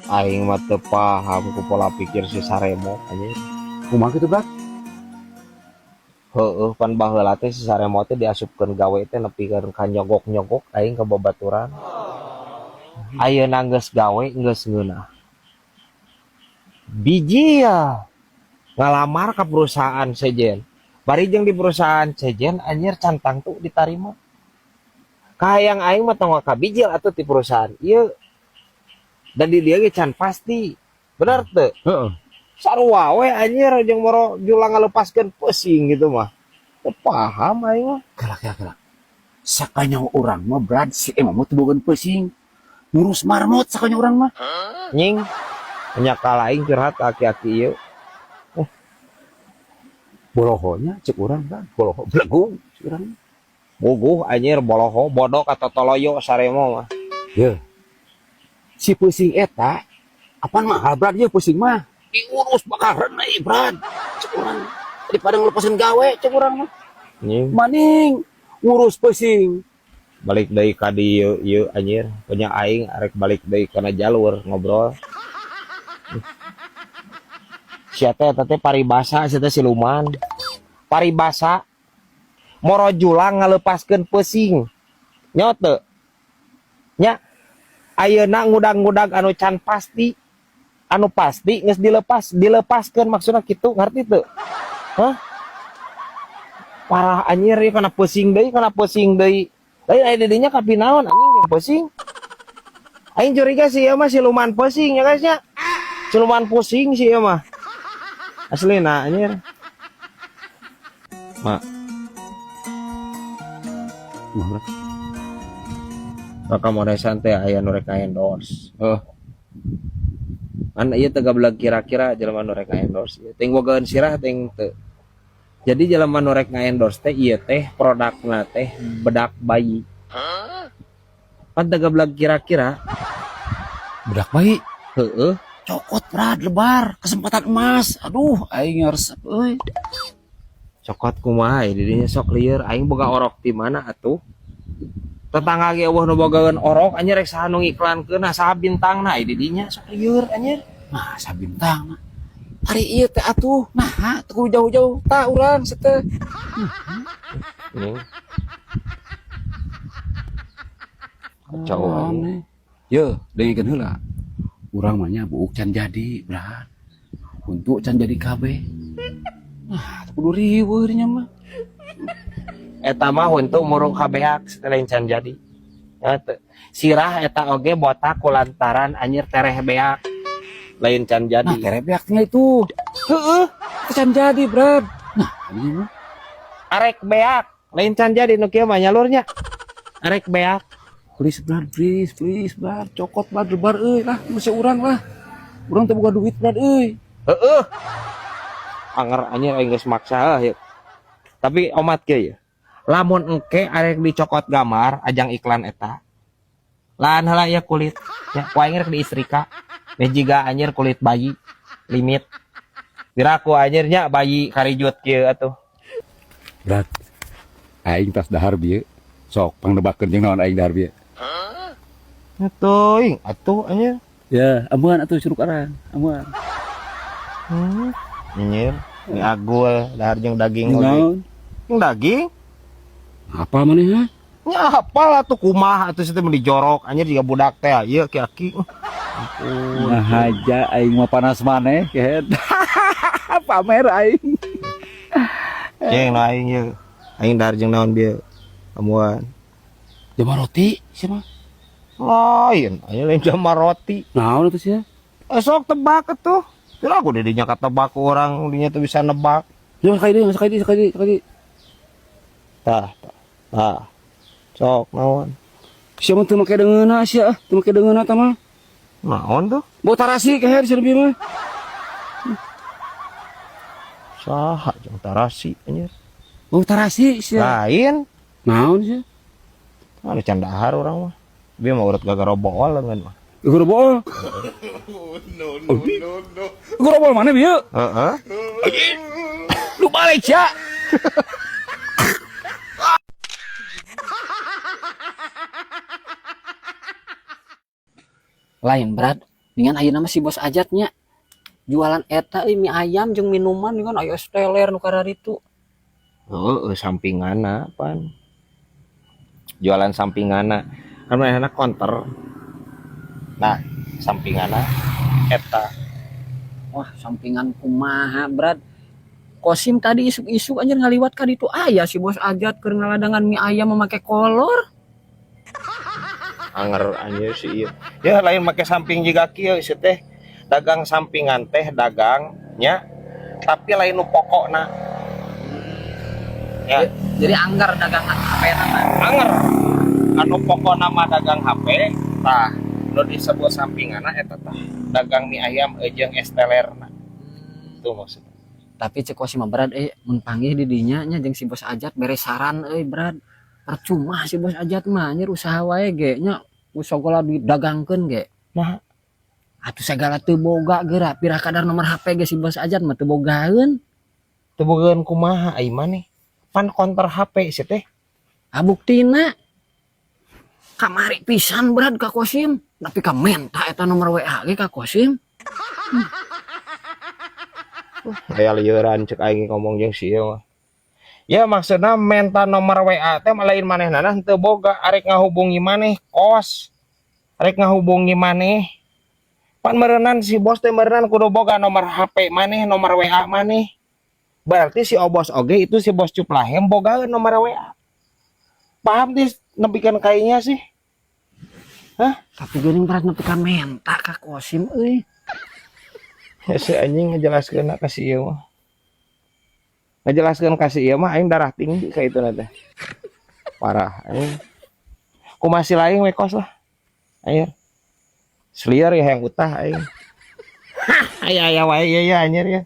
Aing mah teu paham ku pola pikir si Saremo anjing. Kumaha kitu, Brak? Heueuh pan baheula teh si Saremo teh diasupkeun gawe teh nepikeun ka nyogok-nyogok aing ka babaturan. Ayeuna geus gawe geus ngeunah. Biji ya ngalamar ka perusahaan sejen. Bari jeung di perusahaan sejen anjir cantang tuh ditarima. Kahayang aing mah tong kabijil atuh ti perusahaan ieu. Dan di dia ge can pasti. Bener teu? Heeh. Sarua we anjir jeung moro julang ngalepaskeun pusing gitu mah. Teu paham aing mah. Kala. Sakanya urang mah Brad si emang mah teu bogan pusing. Ngurus marmot sakanya urang mah. Nying nya kala aing curhat aki-aki ieu. Bolohonya cek urang Brad, boloho blegung cek urang. Buguh anjir boloho bodoh kata toloyo Saremo mah. Ye. Si pusing eta apaan mahal Brad ye pusing mah. Diurus bakal renai Brad. Cek urang. Daripada ngelepasin gawe cek urang mah. Nying Maning ngurus pusing. balik deui ka dieu ieu anjir. Punya aing arek balik deui kana jalur ngobrol. Sia teh eta teh paribasa sia teh siluman. Paribasa moro julang ngalepaskeun pusing. Nya teu? Nya ayeuna ngudag-ngudag anu can pasti. Anu pasti geus dilepaskeun maksudna kitu ngarti teu? Hah? Parah anjir ieu kana pusing deui. Lain aya di dinya kapinaon anjing jeung pusing. Aing curiga sih ieu mah siluman pusing ya guys nya. Siluman pusing sih ieu mah. Aslina anjir. Mak, Mah maka moresan teh aya nu rek endorse. Kan ieu teh gabelag kira-kira jelema nu rek endorse. Ting bogaeun sirah ting teu. Jadi jelema nu rek endorse teh ieu teh produkna teh bedak bayi. Pan teh gabelag kira-kira. bedak bayi. Heueuh. Cokot Brad lebar, kesempatan emas. Aduh, aing resep euy. Cokot kumaha di dinya sok lieur aing boga orok ti mana atuh? Tetangga ge eueuh nu bogaeun orok anjir rek saha nu ngiklankeun nah saha bintangna di dinya sok lieur anjir. Nah, sabintang mah. Hari ieu teh atuh. Nah, teu jauh-jauh tah urang seteu. Nih. Kacau aneh. Ye, dengikeun heula. Urang mah nya buuk can jadi, Brad. Untuk can jadi KB. Nah, kudu riweuh dinya mah. Eta mah untuk murung kabeak setelah can jadi. Ya, sirah eta oge botak kulantaran anjir tereh beak. Lain can jadi. Nah, tereh beaknya itu. Heeh, can jadi, Brad. Nah, ini mah Arek beak, lain can jadi nu kieu mah nyalurnya. Arek beak. please, Brad, please, Brad. Cokot Brad lebar euy lah, masih urang lah. Urang teh boga duit, Brad euy. Heeh. Anger anjir aing geus maksa ya. Tapi omat ge ya. Lamun engke arek dicokot gambar ajang iklan eta. Lahan heula ya kulit. Ya, ku aing rek diistrika. Mejiga anjir kulit bayi limit. Diraku anjirnya bayi karijut kieu atuh. Brad, aing tas dahar bieu. Sok pangdebakeun jeung naon aing dahar bieu. Atuh, atuh anjir. Ya, amuan atuh curug arang, amuan. Anjir, ini agul dahar jeung daging oge. Naon? Jeung daging? Apa maneh ha? Nya hafal atuh kumaha atuh situ mah dijorok anjir jiga budak teh ieu ki-aki. Ampun. Nah aja aing mah panas maneh kehet. Pamer aing. Jeung nu aing ieu. Aing dahar jeung naon bieu? Amuan. Jama roti sia mah. Lain, aya lain jama roti. Naon atuh sia? Esok tebak atuh. Teu aku didinya katebak ku urang dinya teu bisa nebak. Jama sakali. Tah. Sok naon? Sia mah teu make deungeuna sia, teu make deungeuna tah mah. Naon tuh? Bawa tarasi kehet sia leuwih mah. Saha jeung tarasi anjir. Bawa tarasi sia. Lain. Naon sia? Anu can dahar urang mah. Bieu mah urut gagaro bool leungeun mah. Guru bol. No. Guru bol mana bieu? Heeh. Lu balik sia. Lain Brad, Dengan ayeuna mah si bos ajatnya jualan eta mie ayam jeung minuman kan aya steler nu karar itu. Sampingana pan. Jualan sampingana. Kan manehna counter. Nah, sampingana eta. Wah, sampingan kumaha, Brad. Kosim tadi isuk-isuk anjir ngaliwat ka ditu aya si bos ajat keur ngaladangan mie ayam memakai kolor. Anger anjir sih ieu. Ya lain make samping jiga kieu ieu teh. Dagang sampingan teh dagangnya tapi lain nu pokokna. Ya, Jadi anggar dagang HP nama. anger. Anu pokokna mah dagang HP, tah nu disebut sampinganna eta tah dagang mie ayam jeung es telerna. Itu maksudnya. Tapi cek si mah Brad mun panggih di dinya nya jeung si bos ajat beres saran Brad. Percuma si bos ajat mah anjir usaha wae ge nya usaha didagangkeun ge. Nah, Atuh segala teu boga geura pirah kadar nomor HP ge si bos ajat mah teu bogaeun. teu bogaeun kumaha ai maneh. Pan konter HP sih teh. Buktina kamari pisan Brad ka Kosim, tapi ka menta eta nomor WA ge ka Kosim. Aya lieuran cek aing ngomong jeung si ieu mah. Ya maksudna menta nomor WA teh lain manehna teu boga arek ngahubungi maneh kos. Arek ngahubungi maneh. Pan meureunnan si bos teh meureunnan kudu boga nomor HP maneh, nomor WA maneh. Berarti si obos oge itu si bos Cuplahem bogaeun nomor WA. Paham tis nepikeun kainya sih? Hah? Tapi geuning Brad nepi ka menta ka Kosim euy. Ya si anjing ngejelaskeun ka si ieu mah. Ngejelaskeun ka si ieu mah aing darah tinggi ka itu teh. Parah anjing. Ku masih lain we kos lah. Ayo. Seliar ya yang utah aing. Aya wae ya anjir ya.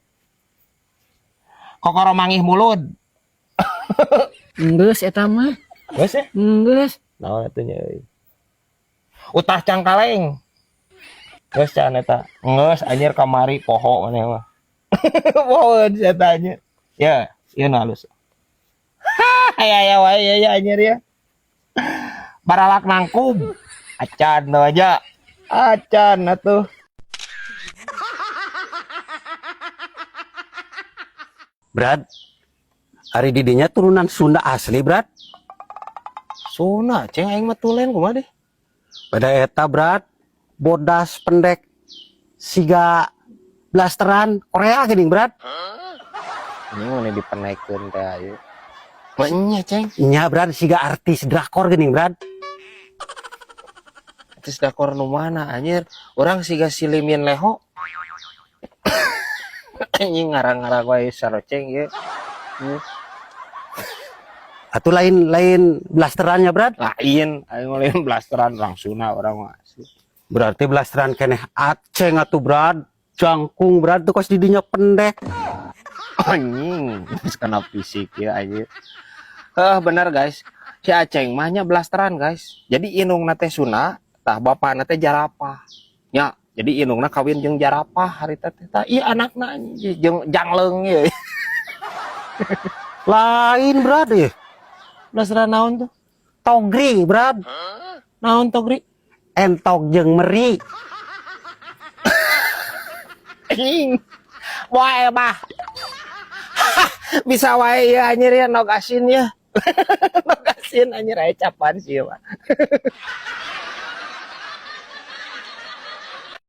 Kokoro mangih mulud. Geus eta mah. Geus ya? Geus. Naon atuh nya euy. Utah cangkaleng. Geus can eta. Geus anjir kamari poho maneh mah. Poho eta anjir. Ya, ieu nu halus. Aya wae ya anjir ya. Baralak nangkub. Acan aja. Acan atuh. Brad, ari didinya turunan Sunda asli, Brad. Suna, ceng aing mah tulen kumaha deh. Beda eta, Brad. Bodas pendek siga blasteran Korea geuning, Brad. Ini mana dipenaikeun teh ayeuna. Nya ceng. Nya, Brad, siga artis drakor geuning, Brad. Artis dakor nu mana anjir? Urang siga si Limin Leho. Anjing ngarang-ngarang wae saroceng ye. Atuh lain blasterannya, Brad. Lain, aing lain blasteran langsuna orang mah. Berarti blasteran keneh aceng atuh, Brad. Jangkung, Brad, tuh kos didinya pendek. Anjing, geus kana fisik ya anjir. Bener guys. Si Aceng mah nya blasteran guys. Jadi indungna teh Suna, tah bapana teh Jarapah. Nya, jadi indungna kawin jeung Jarapah harita teh. Tah ieu anakna jeung Jangleung ye. Lain, Brad, ya. Blasteran naon tuh? Togri, Brad. Naon togri? Entok jeung meri. Anjing. Wae bah. Bisa wae ya anjir ya nog asin ya. Nog asin anjir aya capan sih, Pak.